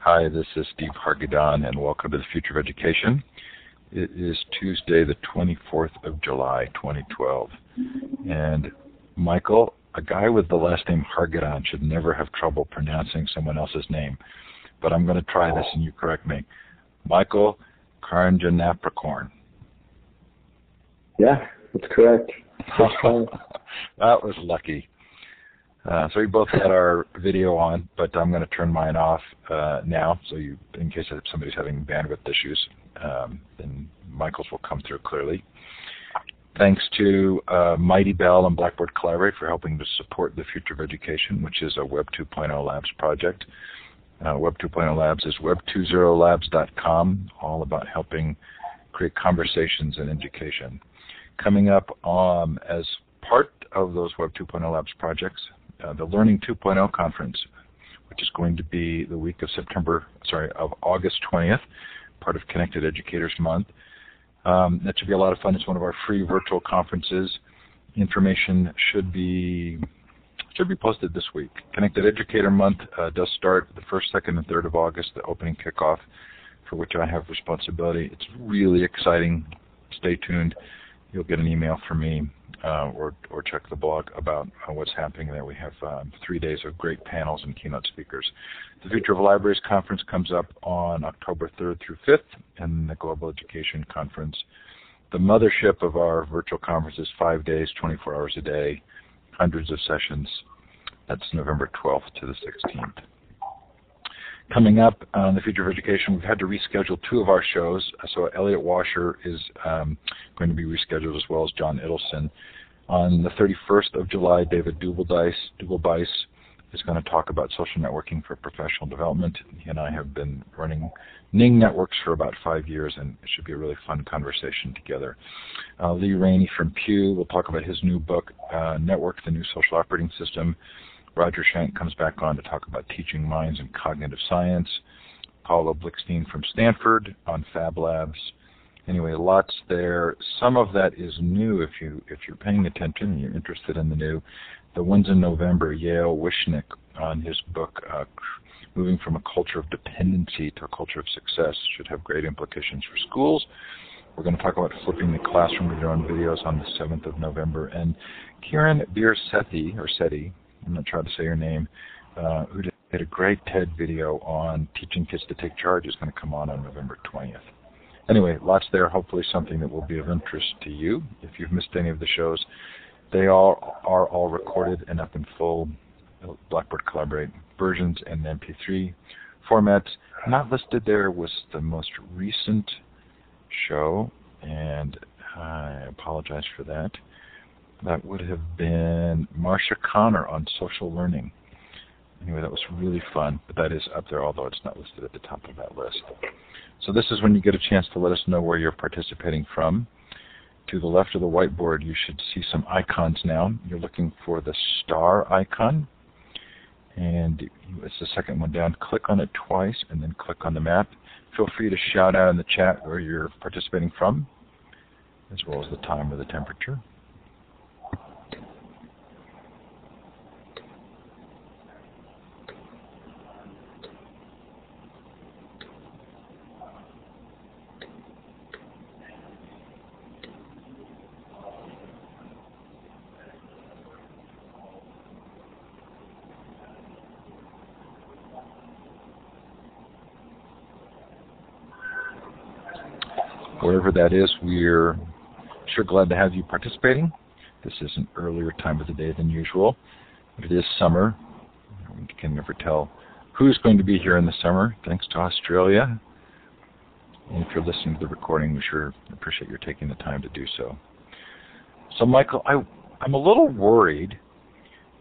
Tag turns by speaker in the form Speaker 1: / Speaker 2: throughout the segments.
Speaker 1: Hi, this is Steve Hargadon, and welcome to the Future of Education. It is Tuesday, the 24th of July, 2012. And Michael, a guy with the last name Hargadon should never have trouble pronouncing someone else's name. But I'm going to try this and you correct me. Michael Karnjanaprakorn.
Speaker 2: Yeah, that's correct.
Speaker 1: That was lucky. So we both got our video on, but I'm going to turn mine off now, so in case somebody's having bandwidth issues, then Michael's will come through clearly. Thanks to Mighty Bell and Blackboard Collaborate for helping to support the Future of Education, which is a Web 2.0 Labs project. Web 2.0 Labs is web20labs.com, all about helping create conversations in education. Coming up as part of those Web 2.0 Labs projects, the Learning 2.0 conference, which is going to be the week of August 20th, part of Connected Educators Month. That should be a lot of fun. It's one of our free virtual conferences. Information should be posted this week. Connected Educator Month does start the 1st, 2nd, and 3rd of August, the opening kickoff, for which I have responsibility. It's really exciting. Stay tuned. You'll get an email from me or check the blog about what's happening there. We have 3 days of great panels and keynote speakers. The Future of Libraries Conference comes up on October 3rd through 5th, and the Global Education Conference. The mothership of our virtual conference is 5 days, 24 hours a day, hundreds of sessions. That's November 12th to the 16th. Coming up on the Future of Education, we've had to reschedule 2 of our shows. So Elliot Washer is going to be rescheduled, as well as John Idelson. On the 31st of July, David Dubelbeis is going to talk about social networking for professional development. He and I have been running Ning networks for about 5 years, and it should be a really fun conversation together. Lee Rainey from Pew will talk about his new book, Network, the New Social Operating System. Roger Schenck comes back on to talk about teaching minds and cognitive science. Paulo Blickstein from Stanford on Fab Labs. Anyway, lots there. Some of that is new if you're paying attention and you're interested in the new. The ones in November, Yale Wishnick on his book, Moving from a Culture of Dependency to a Culture of Success, should have great implications for schools. We're going to talk about flipping the classroom with your own videos on the 7th of November. And Kiran Sethi, I'm not trying to say your name, who did a great TED video on teaching kids to take charge, is going to come on November 20th. Anyway, lots there, hopefully something that will be of interest to you. If you've missed any of the shows, they are all recorded and up in full Blackboard Collaborate versions and MP3 formats. Not listed there was the most recent show, and I apologize for that. That would have been Marcia Connor on social learning. Anyway, that was really fun, but that is up there, although it's not listed at the top of that list. So this is when you get a chance to let us know where you're participating from. To the left of the whiteboard, you should see some icons now. You're looking for the star icon, and it's the second one down. Click on it twice, and then click on the map. Feel free to shout out in the chat where you're participating from, as well as the time or the temperature. Wherever that is, we're sure glad to have you participating. This is an earlier time of the day than usual, but it is summer. We can never tell who's going to be here in the summer, thanks to Australia. And if you're listening to the recording, we sure appreciate your taking the time to do so. So, Michael, I'm a little worried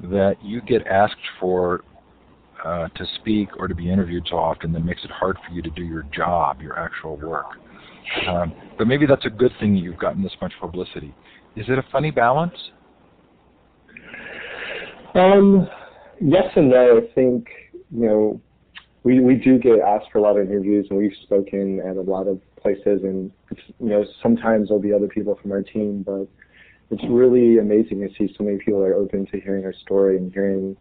Speaker 1: that you get asked for to speak or to be interviewed so often that makes it hard for you to do your job, your actual work. But maybe that's a good thing you've gotten this much publicity. Is it a funny balance?
Speaker 2: Yes and no. I think, we do get asked for a lot of interviews, and we've spoken at a lot of places, and sometimes there'll be other people from our team, but it's really amazing to see so many people are open to hearing our story and hearing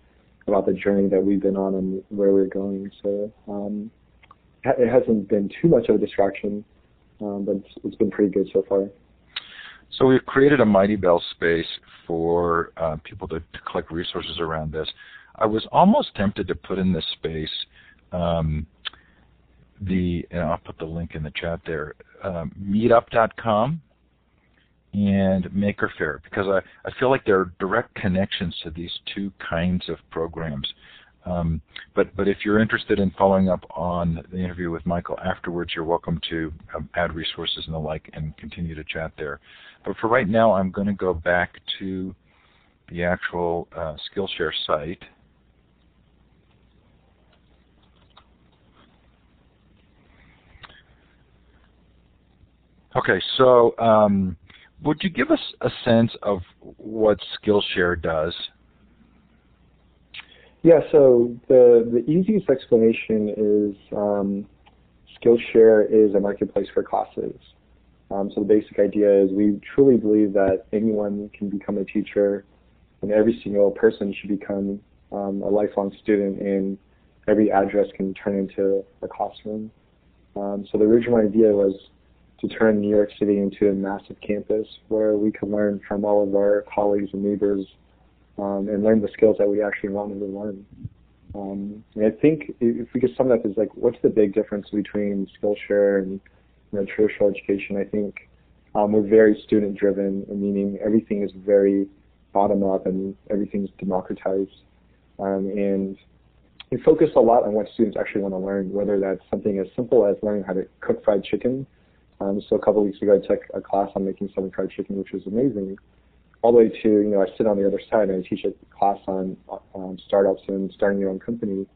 Speaker 2: about the journey that we've been on and where we're going. So it hasn't been too much of a distraction, but it's been pretty good so far.
Speaker 1: So we've created a Mighty Bell space for people to collect resources around this. I was almost tempted to put in this space and I'll put the link in the chat there, meetup.com and Maker Faire, because I feel like there are direct connections to these two kinds of programs. But if you're interested in following up on the interview with Michael afterwards, you're welcome to add resources and the like and continue to chat there. But for right now, I'm going to go back to the actual Skillshare site. Okay, so would you give us a sense of what Skillshare does?
Speaker 2: Yeah, so the easiest explanation is Skillshare is a marketplace for classes. So the basic idea is we truly believe that anyone can become a teacher, and every single person should become a lifelong student, and every address can turn into a classroom. So the original idea was to turn New York City into a massive campus where we can learn from all of our colleagues and neighbors and learn the skills that we actually wanted to learn. And I think if we could sum it up as like, what's the big difference between Skillshare and traditional education? I think we're very student-driven, meaning everything is very bottom-up and everything's democratized. And we focus a lot on what students actually want to learn, whether that's something as simple as learning how to cook fried chicken. So a couple of weeks ago, I took a class on making Southern fried chicken, which was amazing, all the way to, I sit on the other side and I teach a class on startups and starting your own company.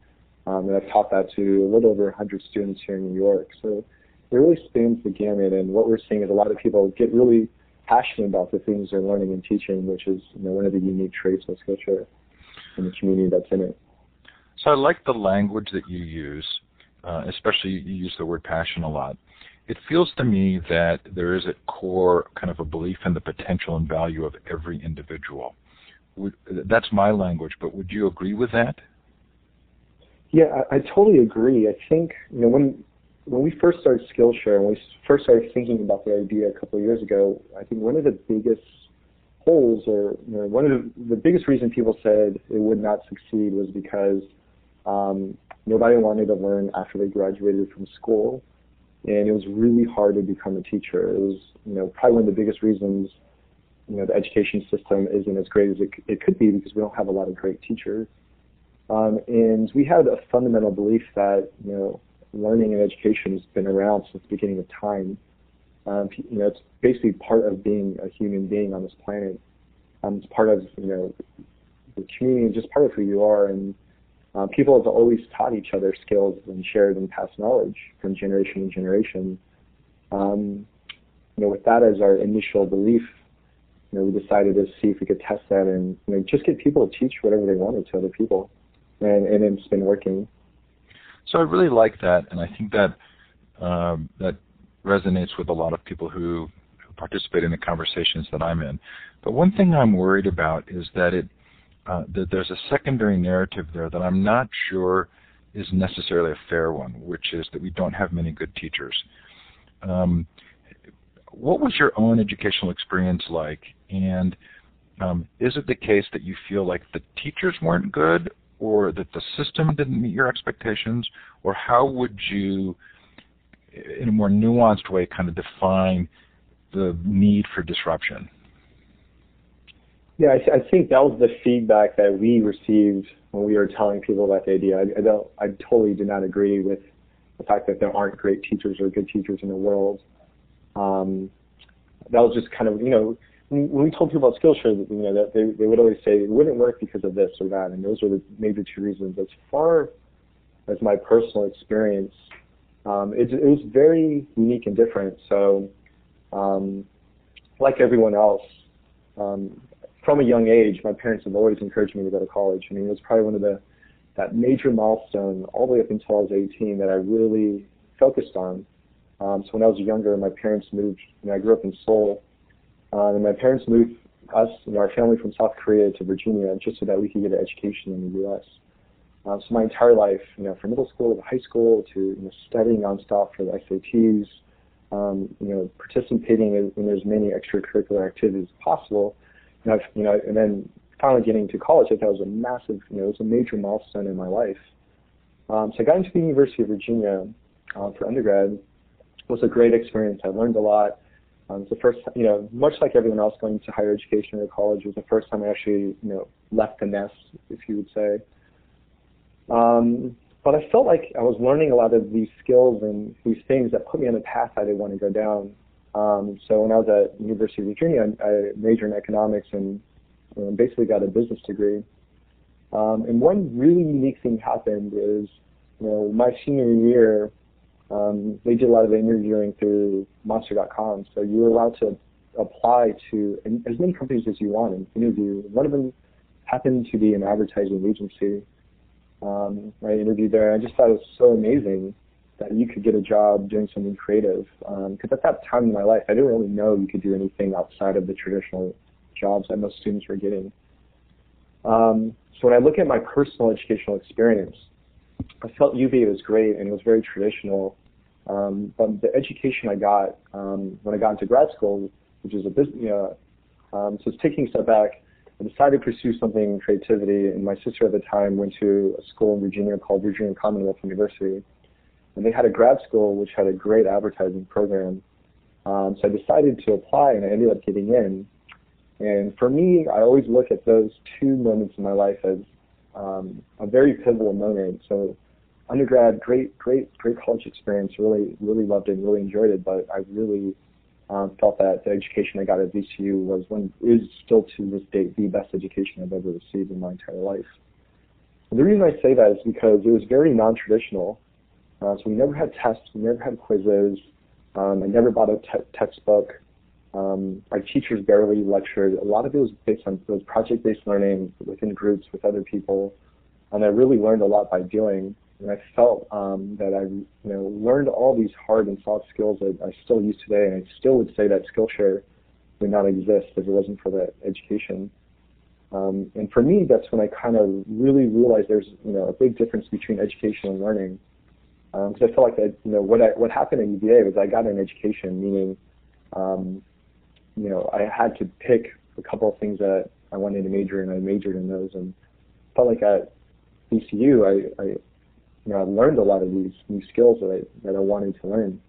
Speaker 2: And I've taught that to a little over 100 students here in New York. So it really spans the gamut. And what we're seeing is a lot of people get really passionate about the things they're learning and teaching, which is one of the unique traits of Skillshare and the community that's in it.
Speaker 1: So I like the language that you use, especially you use the word passion a lot. It feels to me that there is a core kind of a belief in the potential and value of every individual. That's my language, but would you agree with that?
Speaker 2: Yeah, I totally agree. I think when we first started Skillshare, when we first started thinking about the idea a couple of years ago, I think one of the biggest holes, or one of the biggest reasons people said it would not succeed was because nobody wanted to learn after they graduated from school. And it was really hard to become a teacher. It was, probably one of the biggest reasons, the education system isn't as great as it could be, because we don't have a lot of great teachers. And we had a fundamental belief that, learning and education has been around since the beginning of time. It's basically part of being a human being on this planet. It's part of, the community, and just part of who you are. And people have always taught each other skills and shared and passed knowledge from generation to generation. With that as our initial belief, we decided to see if we could test that and just get people to teach whatever they wanted to other people, and it's been working.
Speaker 1: So I really like that, and I think that that resonates with a lot of people who participate in the conversations that I'm in. But one thing I'm worried about is that that there's a secondary narrative there that I'm not sure is necessarily a fair one, which is that we don't have many good teachers. What was your own educational experience like? And is it the case that you feel like the teachers weren't good, or that the system didn't meet your expectations? Or how would you, in a more nuanced way, kind of define the need for disruption?
Speaker 2: Yeah, I think that was the feedback that we received when we were telling people about the idea. I totally do not agree with the fact that there aren't great teachers or good teachers in the world. That was just kind of, when we told people about Skillshare, that they would always say it wouldn't work because of this or that, and those were the maybe two reasons. As far as my personal experience, it was very unique and different. So, like everyone else, from a young age, my parents have always encouraged me to go to college. I mean, it was probably one of that major milestone all the way up until I was 18 that I really focused on. So when I was younger, my parents moved, I grew up in Seoul, and my parents moved us, our family, from South Korea to Virginia just so that we could get an education in the U.S. So my entire life, from middle school to high school to studying nonstop for the SATs, participating in as many extracurricular activities as possible, and then finally getting to college. I thought it was a massive, it was a major milestone in my life. So I got into the University of Virginia for undergrad. It was a great experience. I learned a lot. It was the first, much like everyone else going to higher education or college, it was the first time I actually, left the nest, if you would say. But I felt like I was learning a lot of these skills and these things that put me on a path I didn't want to go down. So when I was at University of Virginia, I majored in economics and basically got a business degree. And one really unique thing happened is, my senior year, they did a lot of interviewing through Monster.com. So you were allowed to apply to as many companies as you want and interview. One of them happened to be an advertising agency. I interviewed there, and I just thought it was so amazing that you could get a job doing something creative. Because at that time in my life, I didn't really know you could do anything outside of the traditional jobs that most students were getting. So when I look at my personal educational experience, I felt UVA was great and it was very traditional. But the education I got when I got into grad school, which is a business, so it's taking a step back, I decided to pursue something in creativity, and my sister at the time went to a school in Virginia called Virginia Commonwealth University, and they had a grad school which had a great advertising program. So I decided to apply, and I ended up getting in. And for me, I always look at those two moments in my life as a very pivotal moment. So undergrad, great college experience, really loved it, really enjoyed it, but I really felt that the education I got at VCU is still to this date the best education I've ever received in my entire life. And the reason I say that is because it was very non-traditional. So we never had tests, we never had quizzes. I never bought a textbook. Our teachers barely lectured. A lot of it was based on project-based learning within groups with other people, and I really learned a lot by doing. And I felt that I learned all these hard and soft skills that I still use today, and I still would say that Skillshare would not exist if it wasn't for that education. And for me, that's when I kind of really realized there's a big difference between education and learning. Because I felt like what happened at UVA was I got an education, meaning I had to pick a couple of things that I wanted to major in, and I majored in those. And I felt like at VCU, I learned a lot of these new skills that I wanted to learn.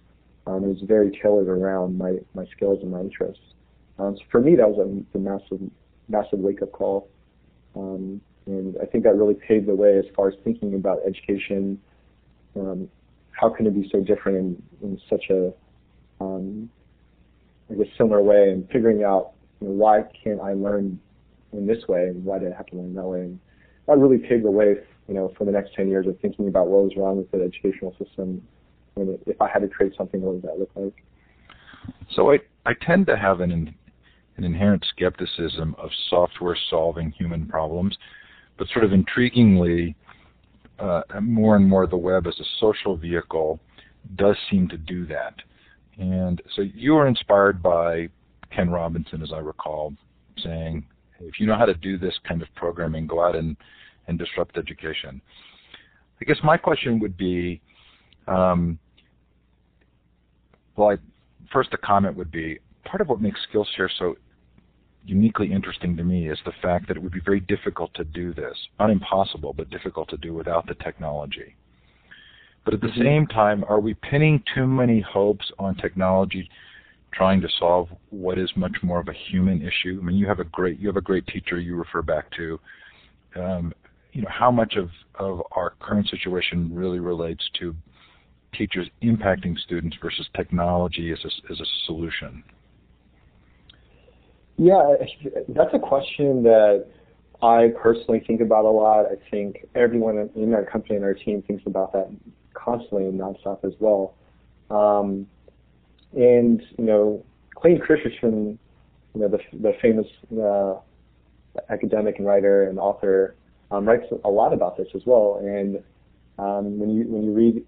Speaker 2: It was very tailored around my skills and my interests. So for me, that was a massive wake-up call. And I think that really paved the way as far as thinking about education. How can it be so different in such a similar way, and figuring out why can't I learn in this way, and why did I have to learn that way? And that really paved the way for the next 10 years of thinking about what was wrong with the educational system, and if I had to create something, what does that look like?
Speaker 1: So I tend to have an inherent skepticism of software solving human problems, but sort of intriguingly, more and more the web as a social vehicle does seem to do that. And so you were inspired by Ken Robinson, as I recall, saying, if you know how to do this kind of programming, go out and disrupt education. I guess my question would be, first the comment would be, part of what makes Skillshare so uniquely interesting to me is the fact that it would be very difficult to do this. Not impossible, but difficult to do without the technology. But at the same time, are we pinning too many hopes on technology trying to solve what is much more of a human issue? I mean, you have a great teacher you refer back to. How much of our current situation really relates to teachers impacting students versus technology as a solution?
Speaker 2: Yeah, that's a question that I personally think about a lot. I think everyone in our company and our team thinks about that constantly and nonstop as well. And Clayton Christensen, the famous academic and writer and author, writes a lot about this as well. And when you read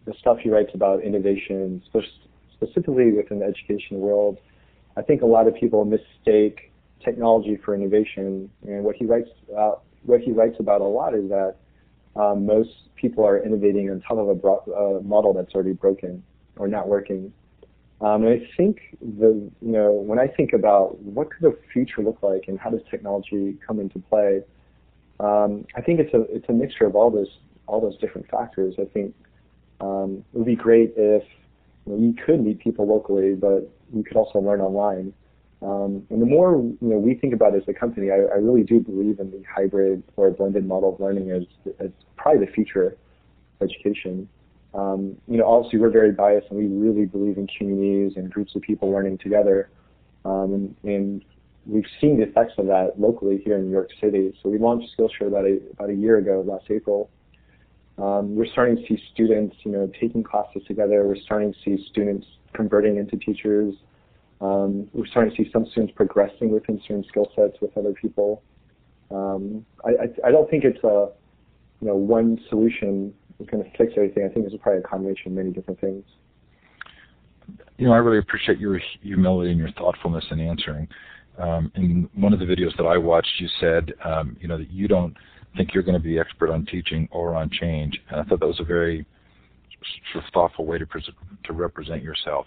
Speaker 2: the stuff he writes about innovation, specifically within the education world, I think a lot of people mistake technology for innovation. And what he writes about a lot is that most people are innovating on top of a model that's already broken or not working. And I think when I think about what could the future look like and how does technology come into play, I think it's a mixture of all those different factors. I think it would be great if you could meet people locally, but you could also learn online. And the more we think about it as a company, I really do believe in the hybrid or blended model of learning as probably the future of education. Obviously we're very biased and we really believe in communities and groups of people learning together. And we've seen the effects of that locally here in New York City. So we launched Skillshare about a year ago, last April. We're starting to see students, taking classes together. We're starting to see students converting into teachers. We're starting to see some students progressing within certain skill sets with other people. I don't think it's a one solution is going to fix everything. I think it's probably a combination of many different things.
Speaker 1: I really appreciate your humility and your thoughtfulness in answering. In one of the videos that I watched, you said, that you don't think you're going to be expert on teaching or on change. And I thought that was a very sort of thoughtful way to represent yourself.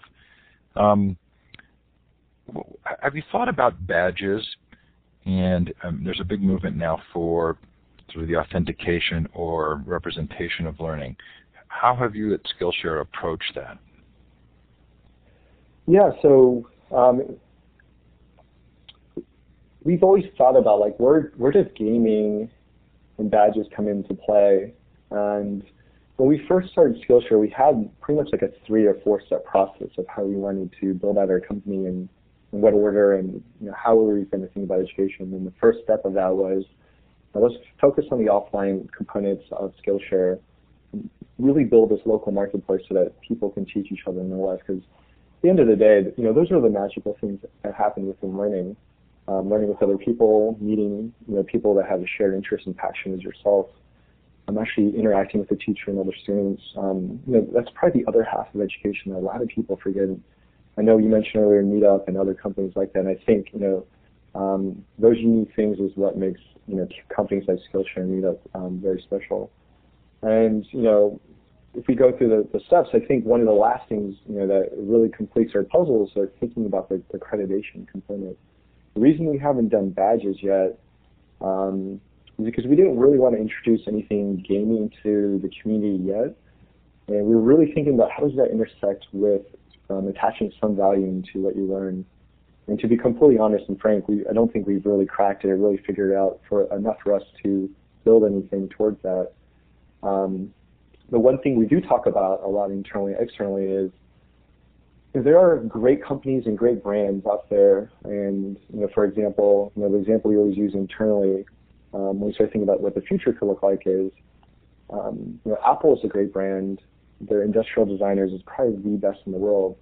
Speaker 1: Have you thought about badges? And there's a big movement now for sort of the authentication or representation of learning. How have you at Skillshare approached that?
Speaker 2: Yeah, so we've always thought about where does gaming and badges come into play? And when we first started Skillshare, we had pretty much like a 3 or 4 step process of how we wanted to build out our company and in what order and how were we going to think about education. And the first step of that was let's focus on the offline components of Skillshare, and really build this local marketplace so that people can teach each other in their life. Because at the end of the day, those are the magical things that happen within learning. Learning with other people, meeting people that have a shared interest and passion as yourself. Actually interacting with the teacher and other students. That's probably the other half of education that a lot of people forget. I know you mentioned earlier Meetup and other companies like that, and I think those unique things is what makes companies like Skillshare and Meetup very special. And if we go through the steps, I think one of the last things that really completes our puzzles are thinking about the accreditation component. The reason we haven't done badges yet is because we didn't really want to introduce anything gaming to the community yet, and we were really thinking about how does that intersect with attaching some value into what you learn. And to be completely honest and frank, I don't think we've really cracked it or really figured it out enough for us to build anything towards that. The one thing we do talk about a lot internally and externally is there are great companies and great brands out there, and for example, the example we always use internally when we start thinking about what the future could look like is, Apple is a great brand. Their industrial designers is probably the best in the world.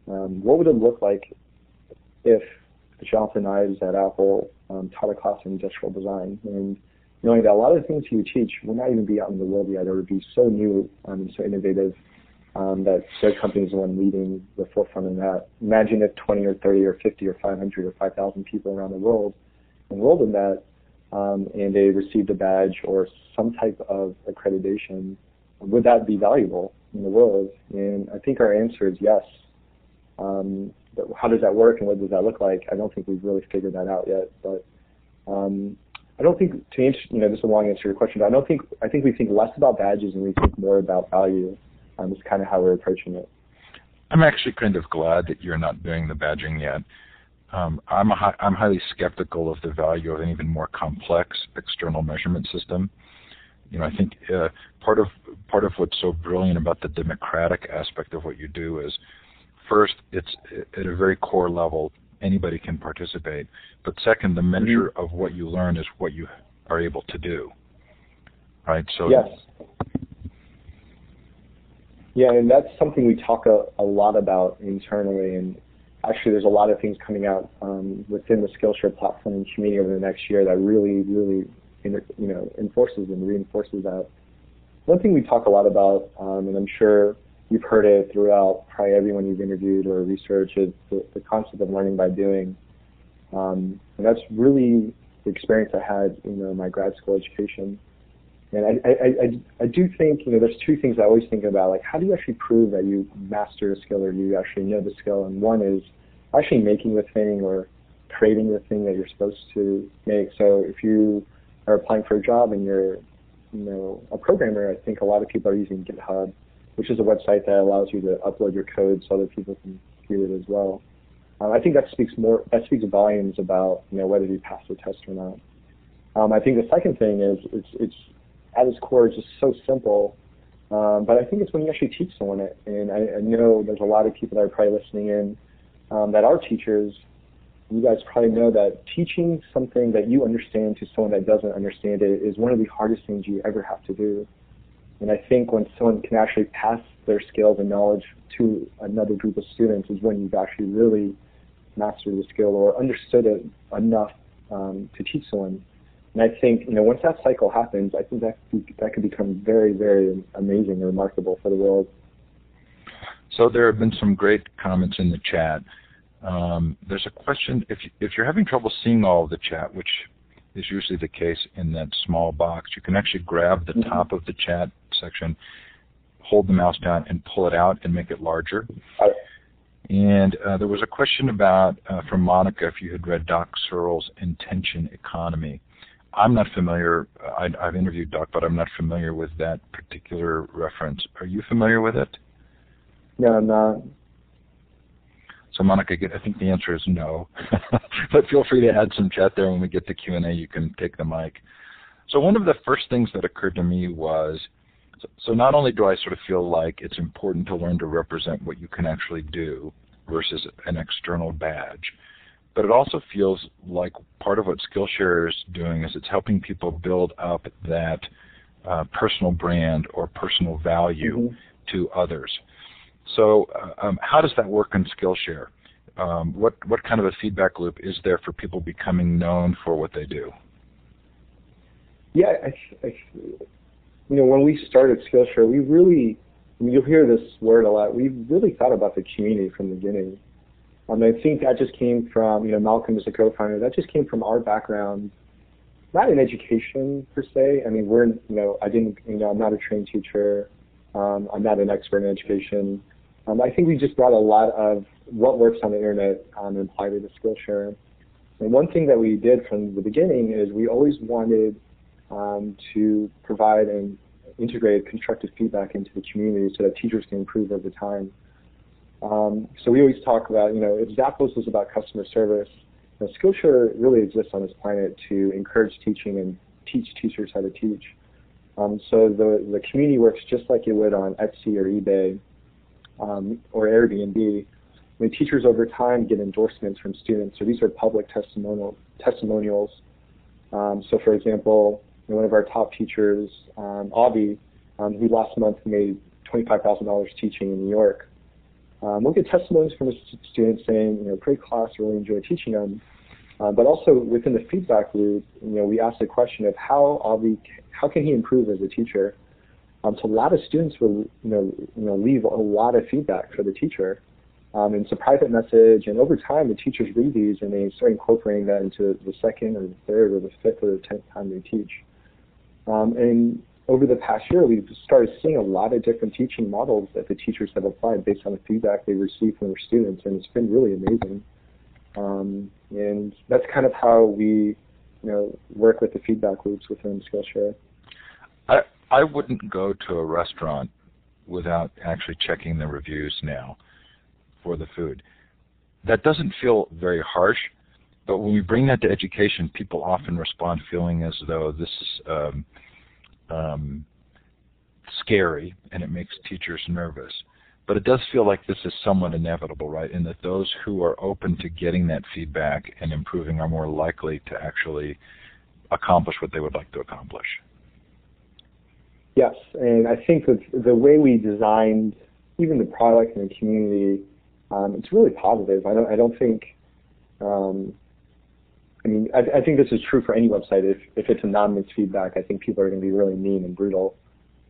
Speaker 2: What would it look like if Jonathan Ives at Apple taught a class in industrial design? And knowing that a lot of the things he would teach would not even be out in the world yet, or would be so new and so innovative that their company is the one leading the forefront in that. Imagine if 20 or 30 or 50 or 500 or 5,000 people around the world enrolled in that and they received a badge or some type of accreditation. Would that be valuable in the world? And I think our answer is yes. But how does that work and what does that look like? I don't think we've really figured that out yet. But I don't think, to answer, this is a long answer to your question, but I think we think less about badges and we think more about value. It's kind of how we're approaching it.
Speaker 1: I'm actually kind of glad that you're not doing the badging yet. I'm highly skeptical of the value of an even more complex external measurement system. I think part of what's so brilliant about the democratic aspect of what you do is, first, it's at a very core level, anybody can participate. But second, the measure of what you learn is what you are able to do. Right? So
Speaker 2: yes. Yeah, and that's something we talk a lot about internally, and actually there's a lot of things coming out within the Skillshare platform and community over the next year that really enforces and reinforces that. One thing we talk a lot about, and I'm sure you've heard it throughout probably everyone you've interviewed or researched, is the concept of learning by doing. And that's really the experience I had in my grad school education. And I do think, there's two things I always think about, like how do you actually prove that you master a skill or you actually know the skill? And one is actually making the thing or creating the thing that you're supposed to make. So if you are applying for a job and you're, a programmer, I think a lot of people are using GitHub, which is a website that allows you to upload your code so other people can view it as well. I think that speaks volumes about, whether you pass the test or not. I think the second thing is it's at its core, it's just so simple. But I think it's when you actually teach someone it. And I know there's a lot of people that are probably listening in that are teachers. You guys probably know that teaching something that you understand to someone that doesn't understand it is one of the hardest things you ever have to do. And I think when someone can actually pass their skills and knowledge to another group of students is when you've actually really mastered the skill or understood it enough to teach someone. And I think, once that cycle happens, I think that could become very, very amazing and remarkable for the world.
Speaker 1: So there have been some great comments in the chat. There's a question, if you're having trouble seeing all of the chat, which is usually the case in that small box, you can actually grab the top of the chat section, hold the mouse down, and pull it out and make it larger. And there was a question about, from Monica, if you had read Doc Searle's Intention Economy. I'm not familiar. I've interviewed Doc, but I'm not familiar with that particular reference. Are you familiar with it?
Speaker 2: No, I'm not.
Speaker 1: So Monica, I think the answer is no. But feel free to add some chat there. When we get to Q&A, you can take the mic. So one of the first things that occurred to me was, so not only do I sort of feel like it's important to learn to represent what you can actually do versus an external badge, but it also feels like part of what Skillshare is doing is it's helping people build up that personal brand or personal value to others. So how does that work in Skillshare? What kind of a feedback loop is there for people becoming known for what they do?
Speaker 2: Yeah, when we started Skillshare, we really, you'll hear this word a lot, we really thought about the community from the beginning. I think that just came from, Malcolm is a co-founder, that just came from our background, not in education per se. I mean, I'm not a trained teacher. I'm not an expert in education. I think we just brought a lot of what works on the internet and applied it to Skillshare. And one thing that we did from the beginning is we always wanted to provide and integrate constructive feedback into the community so that teachers can improve over time. So we always talk about, if Zappos was about customer service, Skillshare really exists on this planet to encourage teaching and teach teachers how to teach. So the community works just like it would on Etsy or eBay or Airbnb. When teachers over time get endorsements from students, so these are public testimonials. So for example, one of our top teachers, Avi, who last month made $25,000 teaching in New York. We'll get testimonies from the students saying, great class, really enjoy teaching them. But also within the feedback loop, we ask the question of how can he improve as a teacher? So a lot of students will, leave a lot of feedback for the teacher. And it's a private message, and over time the teachers read these and they start incorporating that into the second or the third or the fifth or the 10th time they teach. And over the past year, we've started seeing a lot of different teaching models that the teachers have applied based on the feedback they received from their students, and it's been really amazing. And that's kind of how we, work with the feedback loops within Skillshare.
Speaker 1: I wouldn't go to a restaurant without actually checking the reviews now for the food. That doesn't feel very harsh, but when we bring that to education, people often respond feeling as though this is scary and it makes teachers nervous. But it does feel like this is somewhat inevitable, right? In that those who are open to getting that feedback and improving are more likely to actually accomplish what they would like to accomplish.
Speaker 2: Yes, and I think that the way we designed even the product and the community, it's really positive. I don't think, I think this is true for any website. If it's anonymous feedback, I think people are going to be really mean and brutal.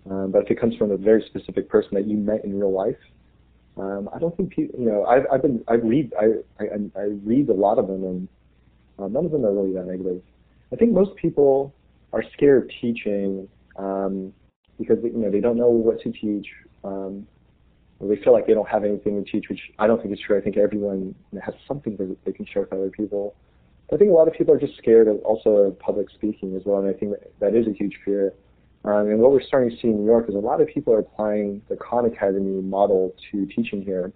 Speaker 2: But if it comes from a very specific person that you met in real life, I don't think people, I read a lot of them, and none of them are really that negative. I think most people are scared of teaching because they don't know what to teach. Or they feel like they don't have anything to teach, which I don't think is true. I think everyone has something that they can share with other people. But I think a lot of people are just scared of public speaking as well, and I think that is a huge fear. And what we're starting to see in New York is a lot of people are applying the Khan Academy model to teaching here.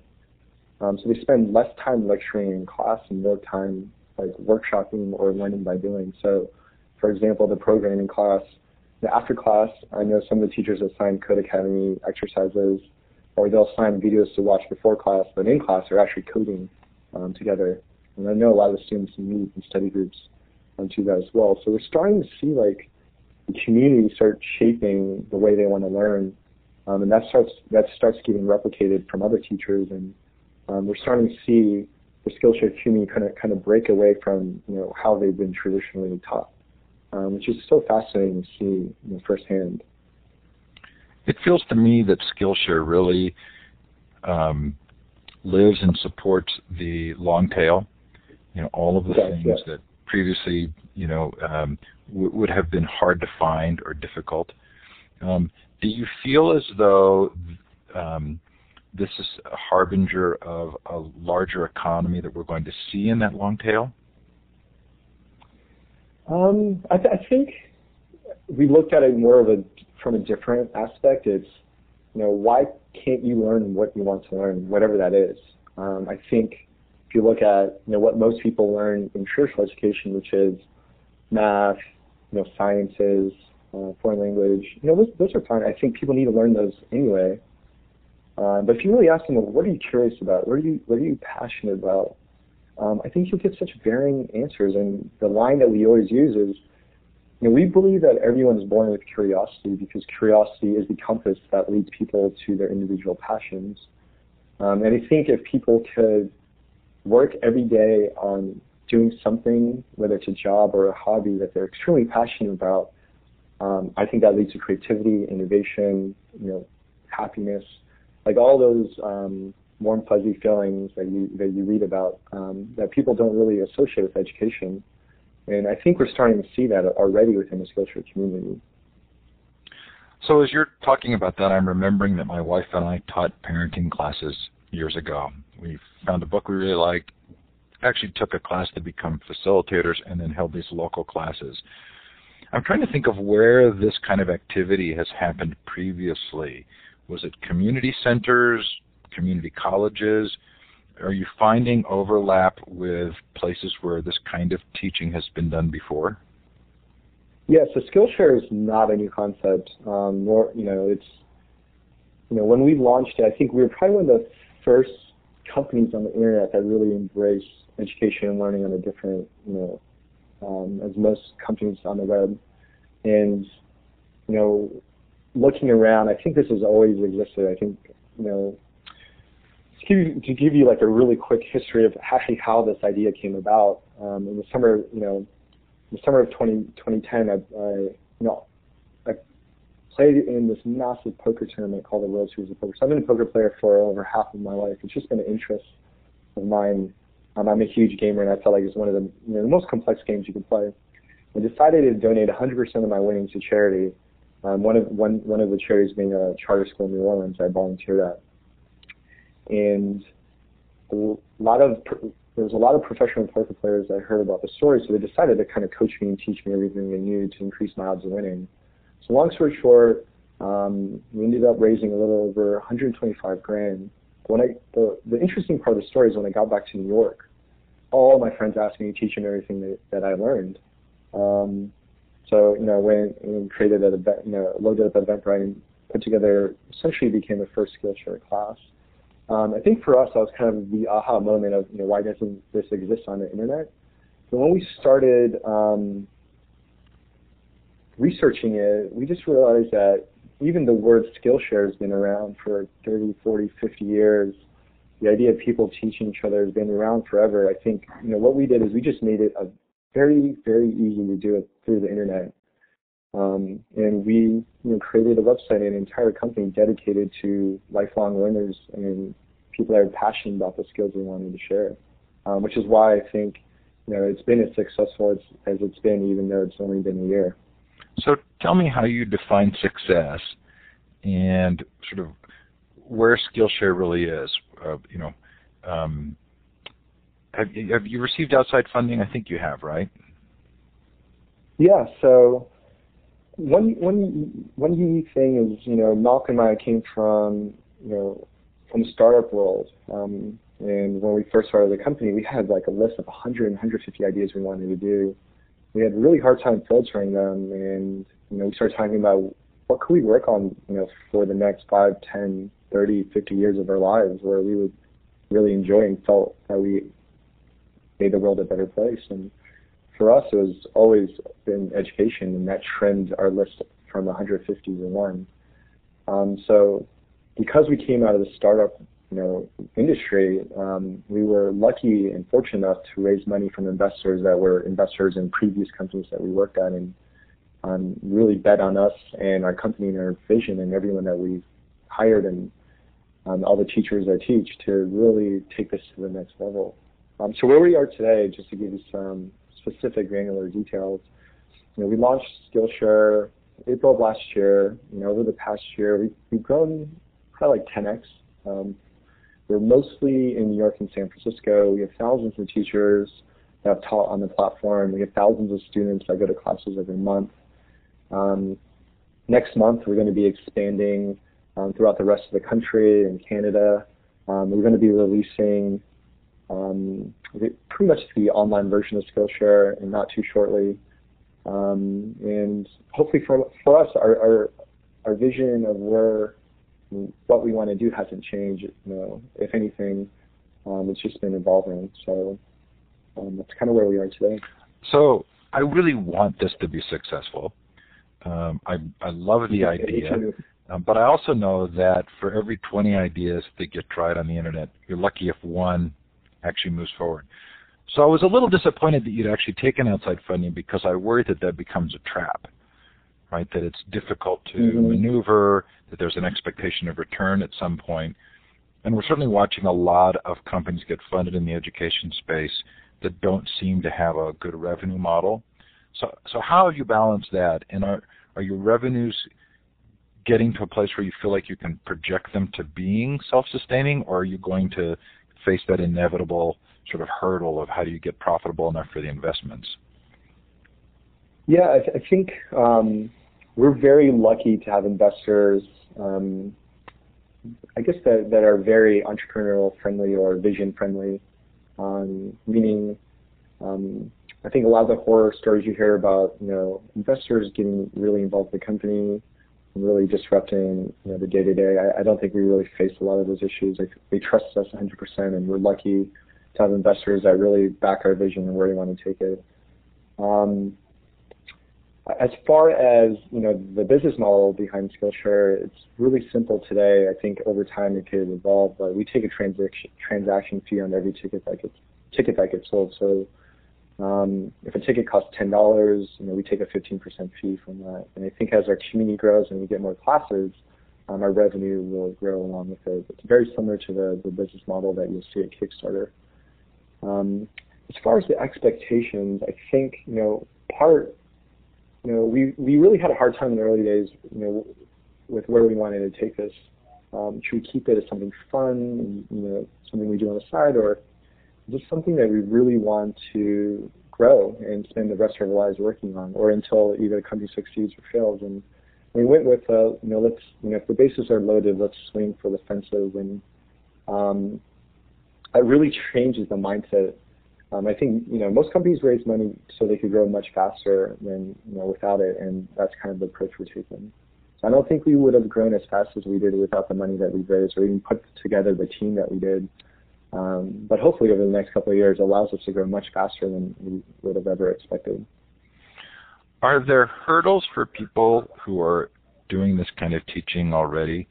Speaker 2: So they spend less time lecturing in class and more time like workshopping or learning by doing. So, for example, the programming class, after class, I know some of the teachers assign Code Academy exercises, or they'll assign videos to watch before class, but in class they're actually coding together. And I know a lot of the students meet in study groups do that as well. So we're starting to see like the community start shaping the way they want to learn, and that starts getting replicated from other teachers, and we're starting to see the Skillshare community kind of break away from how they've been traditionally taught, which is so fascinating to see firsthand.
Speaker 1: It feels to me that Skillshare really lives and supports the long tail. All of the things that previously, would have been hard to find or difficult. Do you feel as though this is a harbinger of a larger economy that we're going to see in that long tail?
Speaker 2: I think we looked at it more from a different aspect. It's, why can't you learn what you want to learn, whatever that is? I think if you look at, what most people learn in traditional education, which is math, sciences, foreign language, those are fine. I think people need to learn those anyway. But if you really ask them, what are you curious about? What are you passionate about? I think you'll get such varying answers. And the line that we always use is, we believe that everyone is born with curiosity because curiosity is the compass that leads people to their individual passions. And I think if people could work every day on doing something, whether it's a job or a hobby that they're extremely passionate about, I think that leads to creativity, innovation, happiness, like all those warm, fuzzy feelings that you read about that people don't really associate with education. And I think we're starting to see that already within the Skillshare community.
Speaker 1: So as you're talking about that, I'm remembering that my wife and I taught parenting classes years ago. We found a book we really liked, actually took a class to become facilitators, and then held these local classes. I'm trying to think of where this kind of activity has happened previously. Was it community centers, community colleges? Are you finding overlap with places where this kind of teaching has been done before?
Speaker 2: Yes, so Skillshare is not a new concept. Nor, it's, when we launched it, I think we were probably one of the first companies on the internet that really embraced education and learning on a different, as most companies on the web. And, looking around, I think this has always existed. I think, to give you like a really quick history of actually how this idea came about, in the summer of 2010, I played in this massive poker tournament called the World Series of Poker. So I've been a poker player for over half of my life. It's just been an interest of mine. I'm a huge gamer, and I felt like it's one of the the most complex games you can play. I decided to donate 100% of my winnings to charity. One of the charities being a charter school in New Orleans I volunteered at. And there was a lot of professional poker players that heard about the story, so they decided to kind of coach me and teach me everything they knew to increase my odds of winning. So long story short, we ended up raising a little over 125 grand. The interesting part of the story is when I got back to New York, all my friends asked me to teach them everything that I learned. So went and created an event, loaded up an Eventbrite and put together, essentially became the first Skillshare class. I think for us, that was kind of the aha moment of, why doesn't this exist on the internet? So when we started researching it, we just realized that even the word Skillshare has been around for 30, 40, 50 years. The idea of people teaching each other has been around forever. I think, what we did is we just made it a very, very easy to do it through the internet. And we created a website and an entire company dedicated to lifelong learners and people that are passionate about the skills they wanted to share, which is why I think it's been as successful as it's been, even though it's only been a year.
Speaker 1: So tell me how you define success and sort of where Skillshare really is. Have you received outside funding? I think you have, right?
Speaker 2: Yeah. So one unique thing is, Malcolm and I came from the startup world. And when we first started the company, we had like a list of 100 and 150 ideas we wanted to do. We had a really hard time filtering them, and we started talking about what could we work on, for the next 5, 10, 30, 50 years of our lives, where we would really enjoy and felt that we made the world a better place. And for us, it was always been education, and that trimmed our list from 150 to 1. So because we came out of the startup industry, we were lucky and fortunate enough to raise money from investors that were investors in previous companies that we worked at, and really bet on us and our company and our vision and everyone that we've hired, and all the teachers that teach, to really take this to the next level. So where we are today, just to give you some specific granular details, we launched Skillshare April of last year. Over the past year, we've grown probably like 10x. We're mostly in New York and San Francisco. We have thousands of teachers that have taught on the platform. We have thousands of students that go to classes every month. Next month, we're going to be expanding throughout the rest of the country and Canada. We're going to be releasing pretty much the online version of Skillshare and not too shortly. And hopefully for us, our vision of what we want to do hasn't changed. If anything, it's just been evolving. So that's kind of where we are today.
Speaker 1: So I really want this to be successful. I love the idea, but I also know that for every 20 ideas that get tried on the internet, you're lucky if one actually moves forward. So I was a little disappointed that you'd actually taken outside funding, because I worry that becomes a trap, right? That it's difficult to maneuver, that there's an expectation of return at some point. And we're certainly watching a lot of companies get funded in the education space that don't seem to have a good revenue model. So how have you balanced that? And are your revenues getting to a place where you feel like you can project them to being self-sustaining, or are you going to face that inevitable sort of hurdle of how do you get profitable enough for the investments?
Speaker 2: Yeah, I think we're very lucky to have investors, I guess that are very entrepreneurial friendly or vision friendly, meaning I think a lot of the horror stories you hear about, investors getting really involved in the company and really disrupting, the day-to-day. I don't think we really face a lot of those issues. They trust us 100%, and we're lucky to have investors that really back our vision and where we want to take it. As far as the business model behind Skillshare, it's really simple today. I think over time it could evolve, but we take a transaction fee on every ticket that gets sold. So if a ticket costs $10, we take a 15% fee from that. And I think as our community grows and we get more classes, our revenue will grow along with it. It's very similar to the business model that you'll see at Kickstarter. As far as the expectations, I think we really had a hard time in the early days, with where we wanted to take this. Should we keep it as something fun, something we do on the side, or just something that we really want to grow and spend the rest of our lives working on, or until either the company succeeds or fails? And we went with, if the bases are loaded, let's swing for the fences. And it really changes the mindset. I think most companies raise money so they could grow much faster than without it, and that's kind of the approach we're taking. So I don't think we would have grown as fast as we did without the money that we raised, or even put together the team that we did. But hopefully over the next couple of years, it allows us to grow much faster than we would have ever expected.
Speaker 1: Are there hurdles for people who are doing this kind of teaching already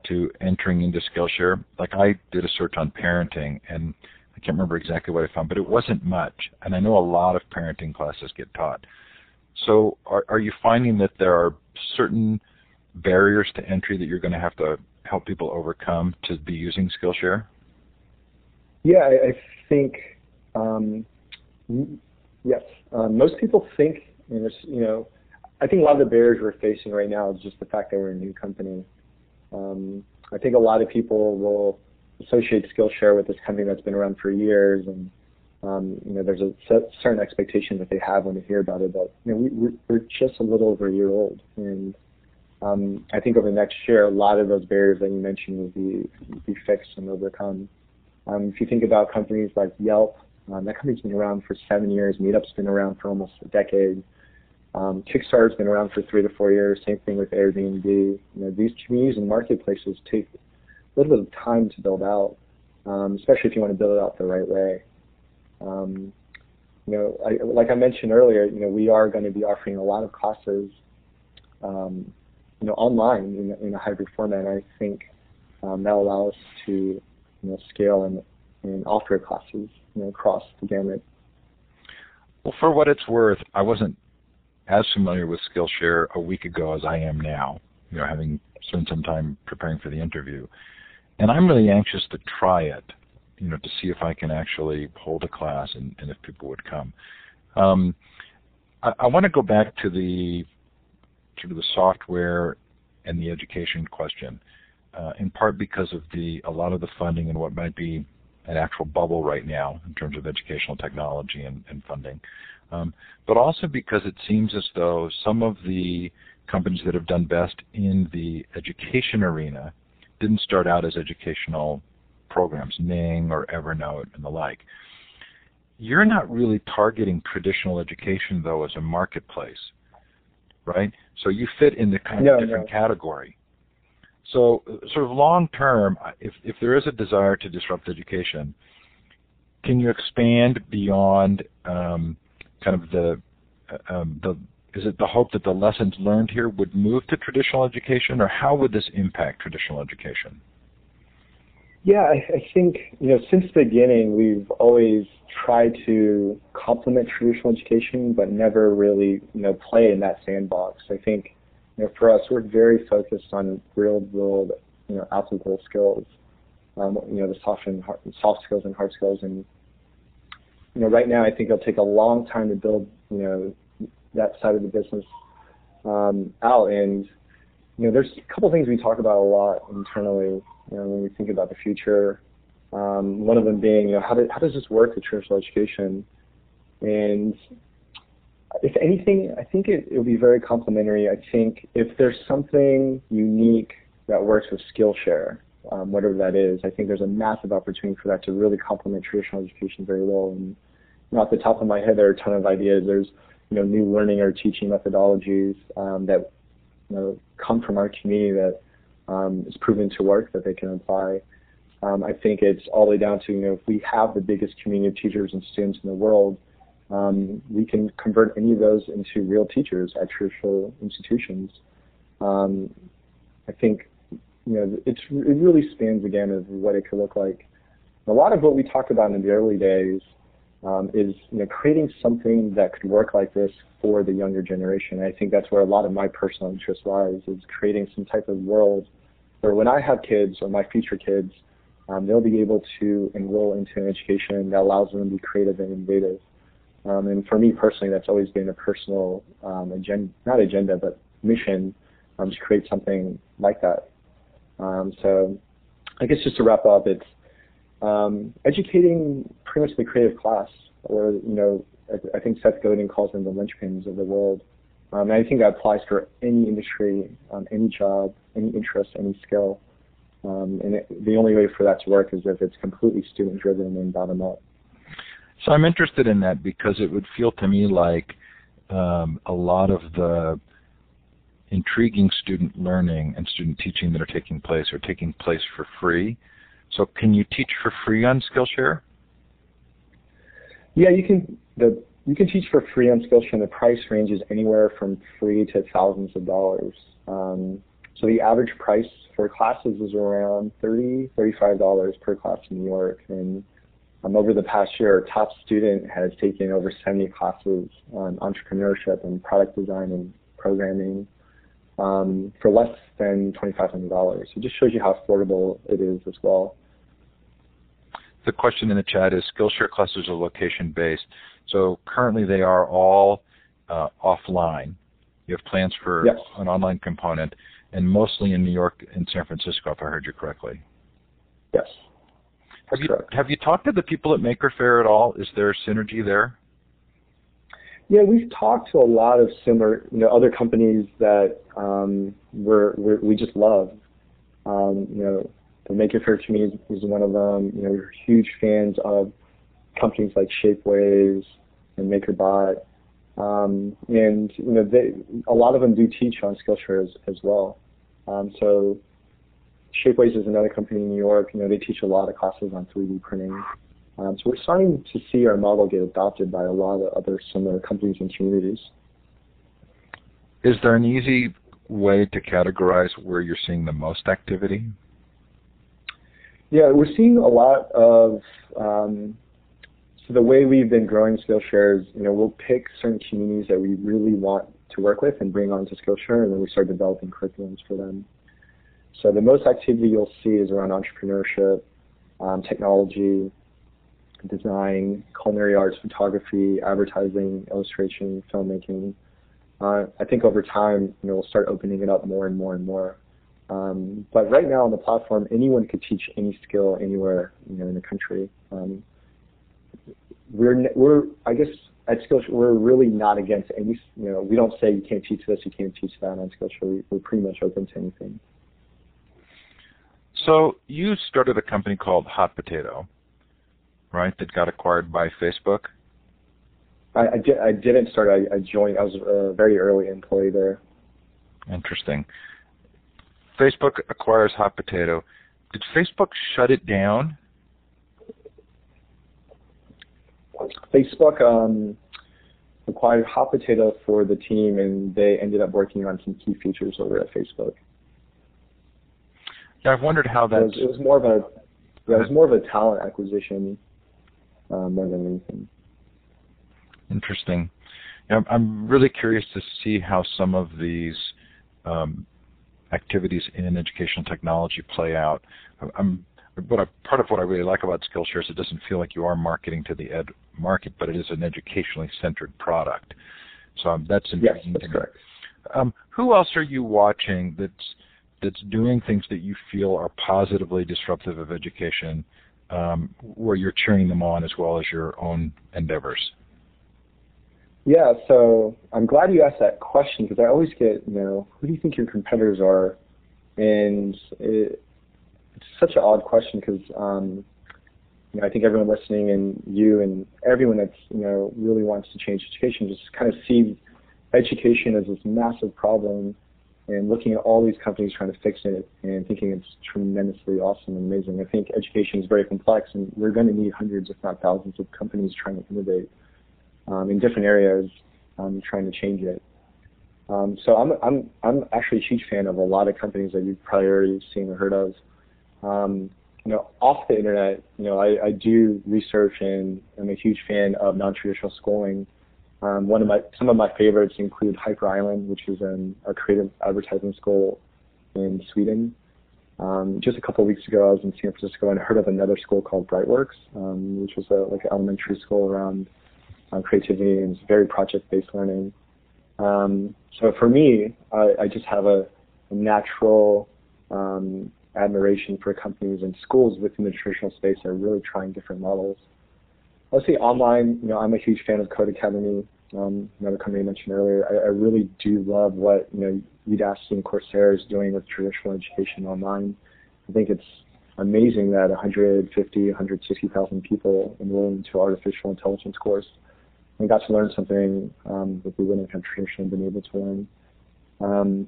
Speaker 1: to entering into Skillshare? Like, I did a search on parenting, and I can't remember exactly what I found, but it wasn't much. And I know a lot of parenting classes get taught. So are you finding that there are certain barriers to entry that you're going to have to help people overcome to be using Skillshare?
Speaker 2: Yeah, I think, yes. Most people think, I think a lot of the barriers we're facing right now is just the fact that we're a new company. I think a lot of people will associate Skillshare with this company that's been around for years, and there's a certain expectation that they have when they hear about it. But we're just a little over a year old, and I think over the next year, a lot of those barriers that you mentioned will be fixed and overcome. If you think about companies like Yelp, that company's been around for 7 years. Meetup's been around for almost a decade. Kickstarter's been around for 3 to 4 years. Same thing with Airbnb. These communities and marketplaces take a little bit of time to build out, especially if you want to build it out the right way. Like I mentioned earlier, we are going to be offering a lot of classes, online in a hybrid format. And I think that'll allow us to, scale and offer classes, across the gamut.
Speaker 1: Well, for what it's worth, I wasn't as familiar with Skillshare a week ago as I am now, having spent some time preparing for the interview. And I'm really anxious to try it, to see if I can actually hold a class and if people would come. I want to go back to the sort of the software and the education question, in part because of a lot of the funding and what might be an actual bubble right now in terms of educational technology and funding. But also because it seems as though some of the companies that have done best in the education arena didn't start out as educational programs, Ning or Evernote and the like. You're not really targeting traditional education, though, as a marketplace, right? So you fit in the kind of different category. So sort of long term, if there is a desire to disrupt education, can you expand beyond kind of is it the hope that the lessons learned here would move to traditional education, or how would this impact traditional education?
Speaker 2: Yeah, I think, since the beginning, we've always tried to complement traditional education, but never really, play in that sandbox. I think, for us, we're very focused on real-world, applicable skills, the soft skills and hard skills. And, right now, I think it'll take a long time to build, that side of the business out. And, there's a couple things we talk about a lot internally, when we think about the future. One of them being, how does this work with traditional education? And if anything, I think it will be very complementary. I think if there's something unique that works with Skillshare, whatever that is, I think there's a massive opportunity for that to really complement traditional education very well. And off the top of my head, there are a ton of ideas. There's new learning or teaching methodologies that come from our community that is proven to work, that they can apply. I think it's all the way down to, if we have the biggest community of teachers and students in the world, we can convert any of those into real teachers at traditional institutions. I think it really spans the gamut of what it could look like. A lot of what we talked about in the early days is creating something that could work like this for the younger generation. I think that's where a lot of my personal interest lies, is creating some type of world where when I have kids or my future kids, they'll be able to enroll into an education that allows them to be creative and innovative. And for me personally, that's always been a personal agenda, but mission, to create something like that. So I guess just to wrap up, it's educating pretty much the creative class, or, I think Seth Godin calls them the linchpins of the world. And I think that applies for any industry, any job, any interest, any skill. And the only way for that to work is if it's completely student-driven and bottom-up.
Speaker 1: So I'm interested in that because it would feel to me like a lot of the intriguing student learning and student teaching that are taking place for free. So can you teach for free on Skillshare? Yeah, you can teach for free on Skillshare. The price ranges anywhere from free to thousands of dollars. So the average price for classes is around $30, $35 per class in New York. And over the past year, our top student has taken over 70 classes on entrepreneurship and product design and programming for less than $2,500. It just shows you how affordable it is as well. The question in the chat is, Skillshare classes are location-based. So currently they are all offline. You have plans for
Speaker 2: Yes.
Speaker 1: an online component, and mostly in New York and San Francisco, if I heard you correctly.
Speaker 2: Yes.
Speaker 1: Have you talked to the people at Maker Faire at all? Is there synergy there?
Speaker 2: Yeah, we've talked to a lot of similar, other companies that we just love. The Maker Faire community is one of them. We're huge fans of companies like Shapeways and MakerBot, and a lot of them do teach on Skillshare as well. So Shapeways is another company in New York. They teach a lot of classes on 3D printing. So we're starting to see our model get adopted by a lot of other similar companies and communities.
Speaker 1: Is there an easy way to categorize where you're seeing the most activity?
Speaker 2: Yeah, we're seeing a lot of, so the way we've been growing Skillshare is, we'll pick certain communities that we really want to work with and bring onto Skillshare, and then we start developing curriculums for them. So the most activity you'll see is around entrepreneurship, technology, design, culinary arts, photography, advertising, illustration, filmmaking. I think over time, we'll start opening it up more and more and more. But right now on the platform, anyone could teach any skill anywhere, in the country. I guess at Skillshare, we're really not against any. We don't say you can't teach this, you can't teach that on Skillshare. We're pretty much open to anything.
Speaker 1: So you started a company called Hot Potato, right? That got acquired by Facebook.
Speaker 2: I didn't start. I joined. I was a very early employee there.
Speaker 1: Interesting. Facebook acquires Hot Potato. Did Facebook shut it down?
Speaker 2: Facebook acquired Hot Potato for the team, and they ended up working on some key features over at Facebook.
Speaker 1: Yeah, I've wondered how that.
Speaker 2: It was more of a talent acquisition more than anything.
Speaker 1: Interesting. I'm really curious to see how some of these activities in educational technology play out. Part of what I really like about Skillshare is it doesn't feel like you are marketing to the ed market, but it is an educationally centered product. So that's intriguing.
Speaker 2: Yes, that's correct.
Speaker 1: Who else are you watching that's doing things that you feel are positively disruptive of education, where you're cheering them on as well as your own endeavors?
Speaker 2: Yeah, so I'm glad you asked that question because I always get, who do you think your competitors are? And it's such an odd question because, I think everyone listening and you and everyone that's, really wants to change education just kind of see education as this massive problem and looking at all these companies trying to fix it and thinking it's tremendously awesome and amazing. I think education is very complex and we're going to need hundreds, if not thousands, of companies trying to innovate in different areas, trying to change it. So I'm actually a huge fan of a lot of companies that you've probably already seen or heard of. Off the internet, I do research and I'm a huge fan of non-traditional schooling. Some of my favorites include Hyper Island, which is a creative advertising school in Sweden. Just a couple of weeks ago, I was in San Francisco and I heard of another school called Brightworks, which was like an elementary school around creativity and it's very project-based learning. So for me, I just have a natural admiration for companies and schools within the traditional space that are really trying different models. Let's say online, I'm a huge fan of Code Academy, another company I mentioned earlier. I really do love what, Udacity and Coursera is doing with traditional education online. I think it's amazing that 150,000 people enrolled into artificial intelligence course and got to learn something that we wouldn't have traditionally been able to learn.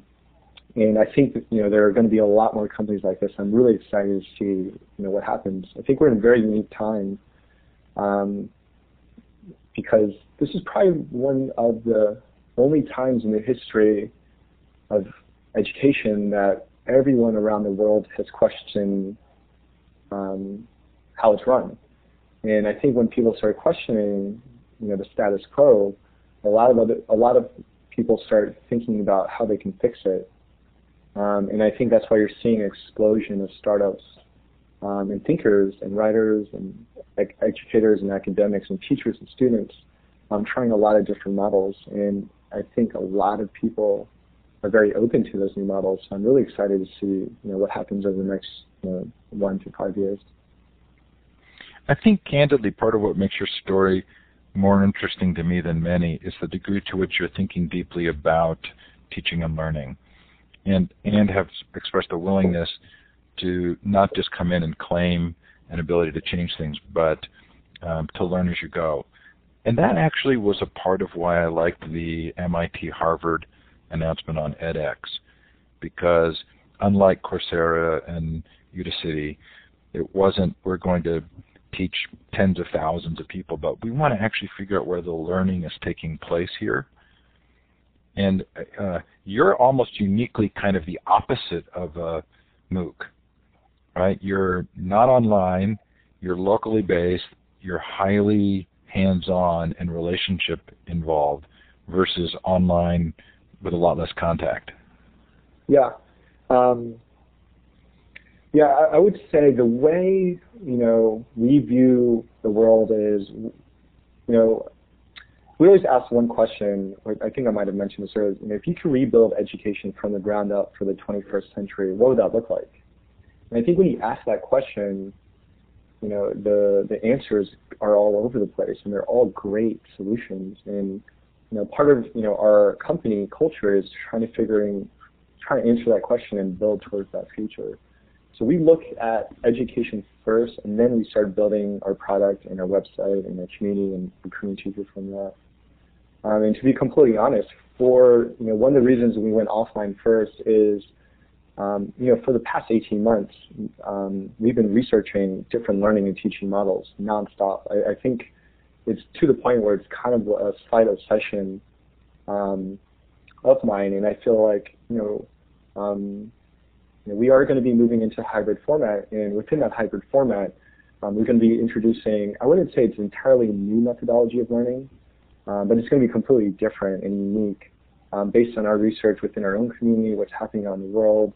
Speaker 2: And I think that, there are going to be a lot more companies like this. I'm really excited to see, what happens. I think we're in a very unique time because this is probably one of the only times in the history of education that everyone around the world has questioned how it's run. And I think when people start questioning, the status quo, a lot of people start thinking about how they can fix it. And I think that's why you're seeing an explosion of startups and thinkers and writers and educators and academics and teachers and students trying a lot of different models. And I think a lot of people are very open to those new models. So I'm really excited to see what happens over the next 1 to 5 years.
Speaker 1: I think, candidly, part of what makes your story more interesting to me than many is the degree to which you're thinking deeply about teaching and learning, and have expressed a willingness to not just come in and claim an ability to change things, but to learn as you go. And that actually was a part of why I liked the MIT-Harvard announcement on edX, because unlike Coursera and Udacity, it wasn't, we're going to teach tens of thousands of people, but we want to actually figure out where the learning is taking place here. And you're almost uniquely kind of the opposite of a MOOC, right? You're not online, you're locally based, you're highly hands-on and relationship involved versus online with a lot less contact.
Speaker 2: Yeah. I would say the way, we view the world is, we always ask one question, I think I might have mentioned this earlier, if you could rebuild education from the ground up for the 21st century, what would that look like? And I think when you ask that question, the answers are all over the place, and they're all great solutions. And part of our company culture is trying to answer that question and build towards that future. So we look at education first, and then we start building our product and our website and our community and recruiting teachers from that. And to be completely honest, one of the reasons we went offline first is, for the past 18 months, we've been researching different learning and teaching models nonstop. I think it's to the point where it's kind of a slight obsession of mine, and I feel like, we are going to be moving into hybrid format, and within that hybrid format, we're going to be introducing, I wouldn't say it's an entirely new methodology of learning, but it's going to be completely different and unique based on our research within our own community, what's happening on the world.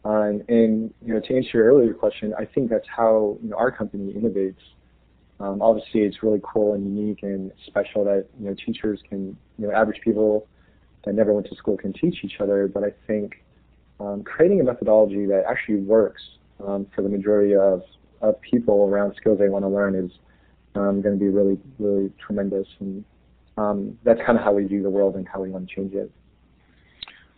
Speaker 2: And to answer your earlier question, I think that's how our company innovates. Obviously, it's really cool and unique and special that teachers can, average people that never went to school can teach each other. But I think creating a methodology that actually works for the majority of people around skills they want to learn is going to be really, really tremendous. And that's kind of how we view the world and how we want to change it.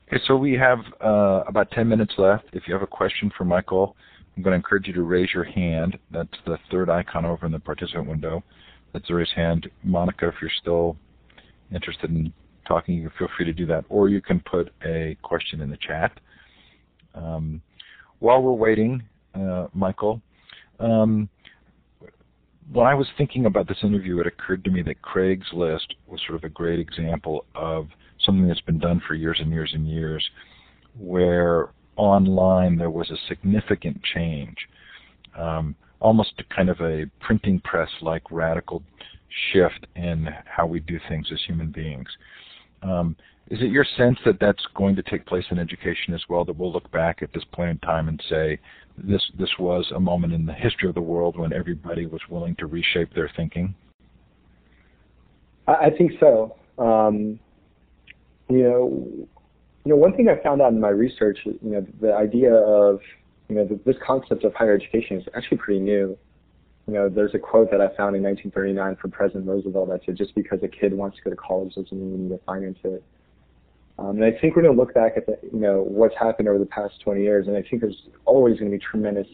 Speaker 1: Okay, so we have about 10 minutes left. If you have a question for Michael, I'm going to encourage you to raise your hand. That's the third icon over in the participant window. That's the raise hand. Monica, if you're still interested in talking, you feel free to do that, or you can put a question in the chat. While we're waiting, Michael, when I was thinking about this interview, it occurred to me that Craigslist was sort of a great example of something that's been done for years and years and years, where online there was a significant change, almost kind of a printing press-like radical shift in how we do things as human beings. Is it your sense that that's going to take place in education as well, that we'll look back at this point in time and say this was a moment in the history of the world when everybody was willing to reshape their thinking?
Speaker 2: I think so. One thing I found out in my research, the idea of, this concept of higher education is actually pretty new. There's a quote that I found in 1939 from President Roosevelt that said, just because a kid wants to go to college doesn't mean we need to finance it. And I think we're going to look back at what's happened over the past 20 years, and I think there's always going to be tremendous,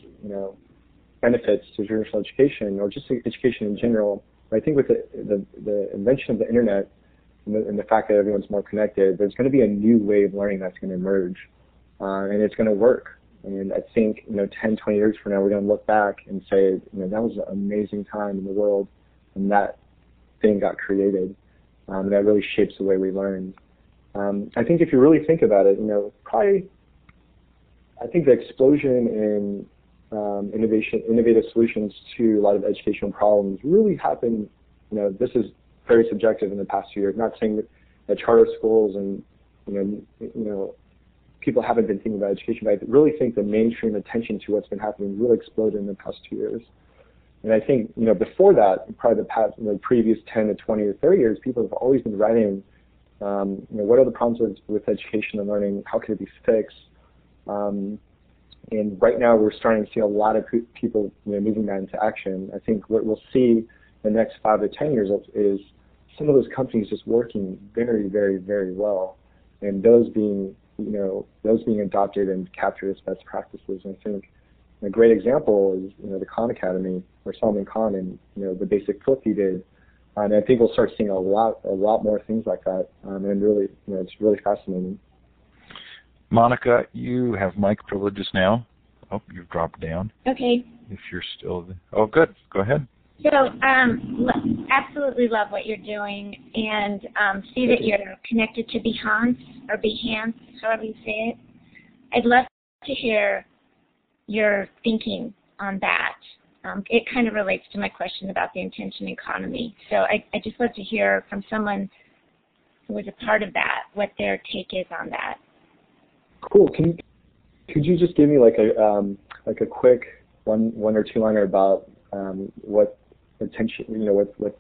Speaker 2: benefits to traditional education or just education in general. But I think with the invention of the internet and the fact that everyone's more connected, there's going to be a new way of learning that's going to emerge, and it's going to work. And I think 10, 20 years from now, we're going to look back and say, that was an amazing time in the world, and that thing got created, and that really shapes the way we learn. I think if you really think about it, I think the explosion in innovative solutions to a lot of educational problems really happened. This is very subjective in the past 2 years. Not saying that charter schools and people haven't been thinking about education, but I really think the mainstream attention to what's been happening really exploded in the past 2 years. And I think before that, probably the previous 10 to 20 or 30 years, people have always been writing what are the problems with education and learning? How can it be fixed? And right now, we're starting to see a lot of people moving that into action. I think what we'll see in the next 5 to 10 years is some of those companies just working very, very, very well, and those being adopted and captured as best practices. And I think a great example is the Khan Academy, or Salman Khan, and the basic flip he did. And I think we'll start seeing a lot more things like that. And really, it's really fascinating.
Speaker 1: Monica, you have mic privileges now. Oh, you've dropped down.
Speaker 3: Okay.
Speaker 1: If you're still there. Oh, good. Go ahead.
Speaker 3: So, absolutely love what you're doing, and see that you're connected to Behance, or Behance, however you say it. I'd love to hear your thinking on that. It kind of relates to my question about the intention economy. So I just love to hear from someone who was a part of that, what their take is on that.
Speaker 2: Cool. Could you just give me like a quick one or two liner about what attention, what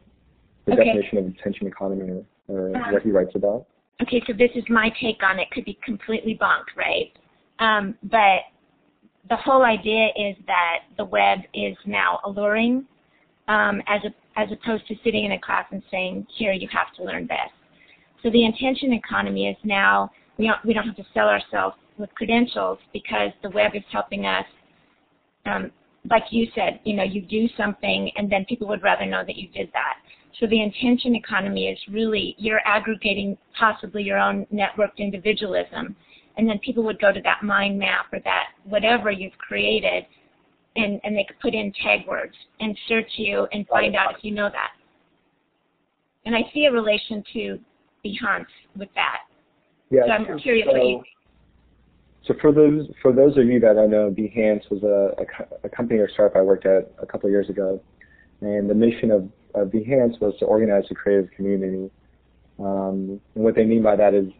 Speaker 2: the definition of attention economy or what he writes about?
Speaker 3: Okay, so this is my take on it. Could be completely bonked, right? But the whole idea is that the web is now alluring, as opposed to sitting in a class and saying, here, you have to learn this. So the intention economy is now, we don't have to sell ourselves with credentials, because the web is helping us, like you said, you do something and then people would rather know that you did that. So the intention economy is really, you're aggregating possibly your own networked individualism, and then people would go to that mind map or that whatever you've created, and they could put in tag words and search you and find out if you know that. And I see a relation to Behance with that.
Speaker 2: Yeah,
Speaker 3: so I'm curious what you think.
Speaker 2: So for those of you that don't know, Behance was a company or startup I worked at a couple of years ago, and the mission of Behance was to organize a creative community. And what they mean by that is,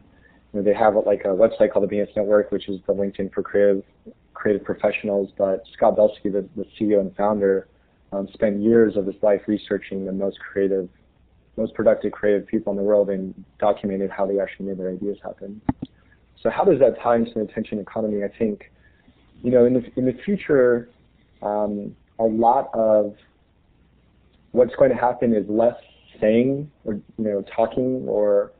Speaker 2: they have like a website called the Behance Network, which is the LinkedIn for creative professionals. But Scott Belsky, the CEO and founder, spent years of his life researching the most productive creative people in the world, and documented how they actually made their ideas happen. So how does that tie into the attention economy? I think, in the future, a lot of what's going to happen is less saying or talking, or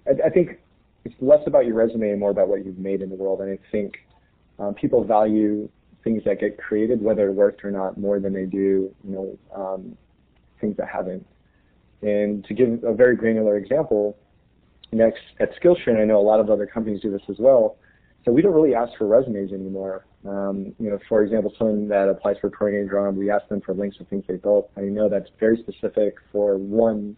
Speaker 2: I think it's less about your resume and more about what you've made in the world. And I think people value things that get created, whether it worked or not, more than they do things that haven't. And to give a very granular example, next at Skillshare, and I know a lot of other companies do this as well, so we don't really ask for resumes anymore. For example, someone that applies for a programming job, we ask them for links to things they built. I know that's very specific for one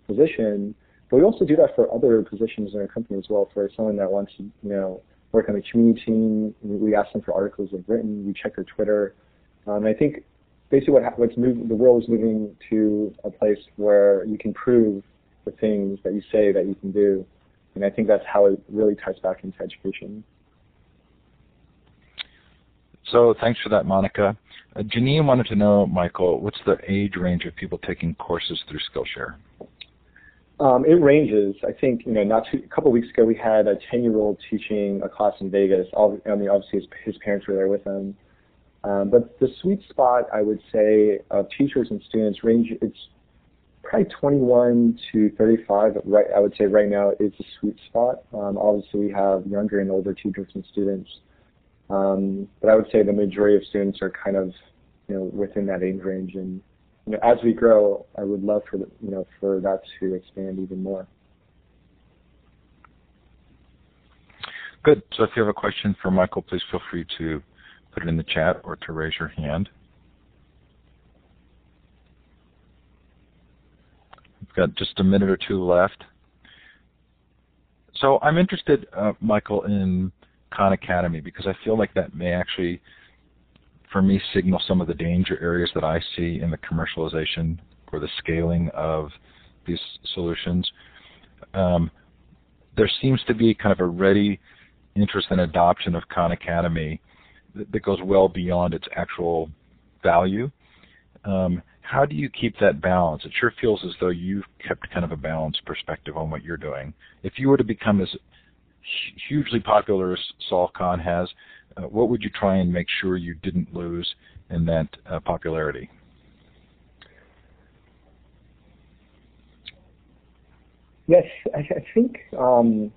Speaker 2: position, but we also do that for other positions in our company as well. For someone that wants to, work on the community team, we ask them for articles they've written. We check their Twitter. I think basically the world is moving to a place where you can prove the things that you say that you can do, and I think that's how it really ties back into education.
Speaker 1: So thanks for that, Monica. Janine wanted to know, Michael, what's the age range of people taking courses through Skillshare?
Speaker 2: It ranges. I think, a couple of weeks ago we had a 10-year-old teaching a class in Vegas. Obviously his parents were there with him. But the sweet spot, I would say, of teachers and students it's probably 21 to 35. Right, I would say right now is the sweet spot. Obviously we have younger and older teachers and students. But I would say the majority of students are kind of, within that age range. And as we grow, I would love for that to expand even more.
Speaker 1: Good. So if you have a question for Michael, please feel free to put it in the chat or to raise your hand. We've got just a minute or two left. So I'm interested, Michael, in Khan Academy, because I feel like that may actually, for me, signal some of the danger areas that I see in the commercialization or the scaling of these solutions. There seems to be kind of a ready interest and adoption of Khan Academy that goes well beyond its actual value. How do you keep that balance? It sure feels as though you've kept kind of a balanced perspective on what you're doing. If you were to become as hugely popular as Saul Khan has, what would you try and make sure you didn't lose in that popularity?
Speaker 2: Yes, I think I'm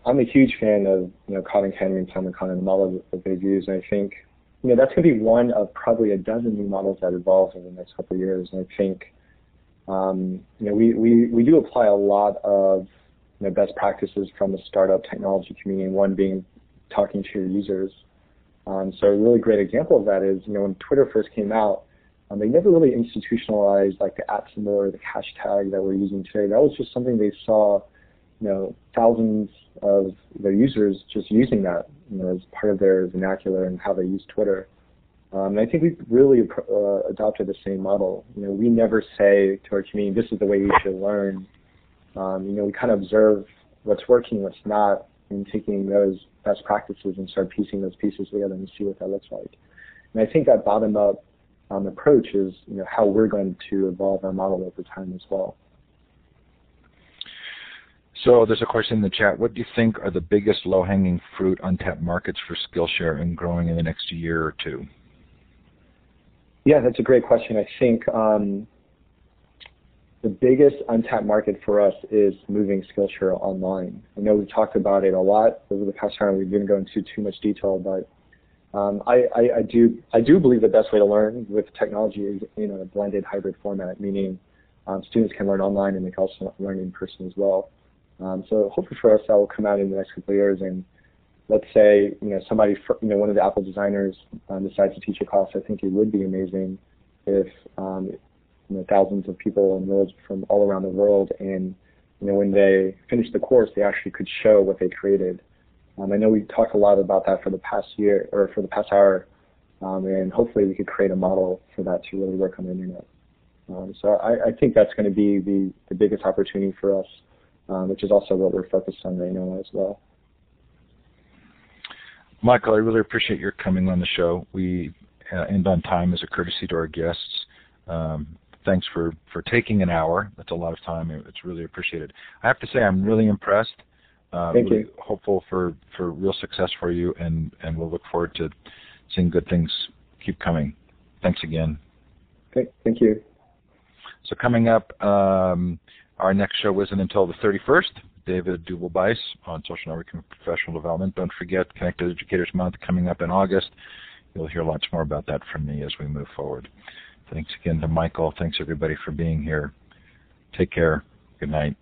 Speaker 2: a huge fan of Karnjanaprakorn and Simon Khan and the model that they've used, and I think that's going to be one of probably a dozen new models that evolve over the next couple of years. And I think we do apply a lot of best practices from the startup technology community, and one being talking to your users. So a really great example of that is when Twitter first came out, they never really institutionalized like the @ symbol or the hashtag that we're using today. That was just something they saw, thousands of their users just using that, as part of their vernacular and how they use Twitter. And I think we've really adopted the same model. We never say to our community, this is the way you should learn. We kind of observe what's working, what's not, and taking those best practices and start piecing those pieces together and see what that looks like. And I think that bottom-up approach is how we're going to evolve our model over time as well.
Speaker 1: So there's a question in the chat. What do you think are the biggest low-hanging fruit, untapped markets for Skillshare and growing in the next year or two?
Speaker 2: Yeah, that's a great question. I think the biggest untapped market for us is moving Skillshare online. I know we've talked about it a lot over the past time. We didn't go into too much detail, but I do believe the best way to learn with technology is in a blended hybrid format, meaning students can learn online and they can also learn in person as well. So hopefully for us that will come out in the next couple of years, and let's say somebody, one of the Apple designers decides to teach a class. I think it would be amazing if thousands of people enrolled from all around the world, and when they finish the course, they actually could show what they created. I know we talked a lot about that for the past year or for the past hour, and hopefully we could create a model for that to really work on the internet. So I think that's going to be the biggest opportunity for us, which is also what we're focused on right now as well.
Speaker 1: Michael, I really appreciate your coming on the show. We end on time as a courtesy to our guests. Thanks for taking an hour. That's a lot of time. It's really appreciated. I have to say I'm really impressed.
Speaker 2: Thank
Speaker 1: really
Speaker 2: you.
Speaker 1: Hopeful for real success for you, and we'll look forward to seeing good things keep coming. Thanks again.
Speaker 2: Okay, thank you.
Speaker 1: So coming up, our next show isn't until the 31st. David Dubelbeis on social networking and professional development. Don't forget Connected Educators Month coming up in August. You'll hear lots more about that from me as we move forward. Thanks again to Michael. Thanks everybody for being here. Take care. Good night.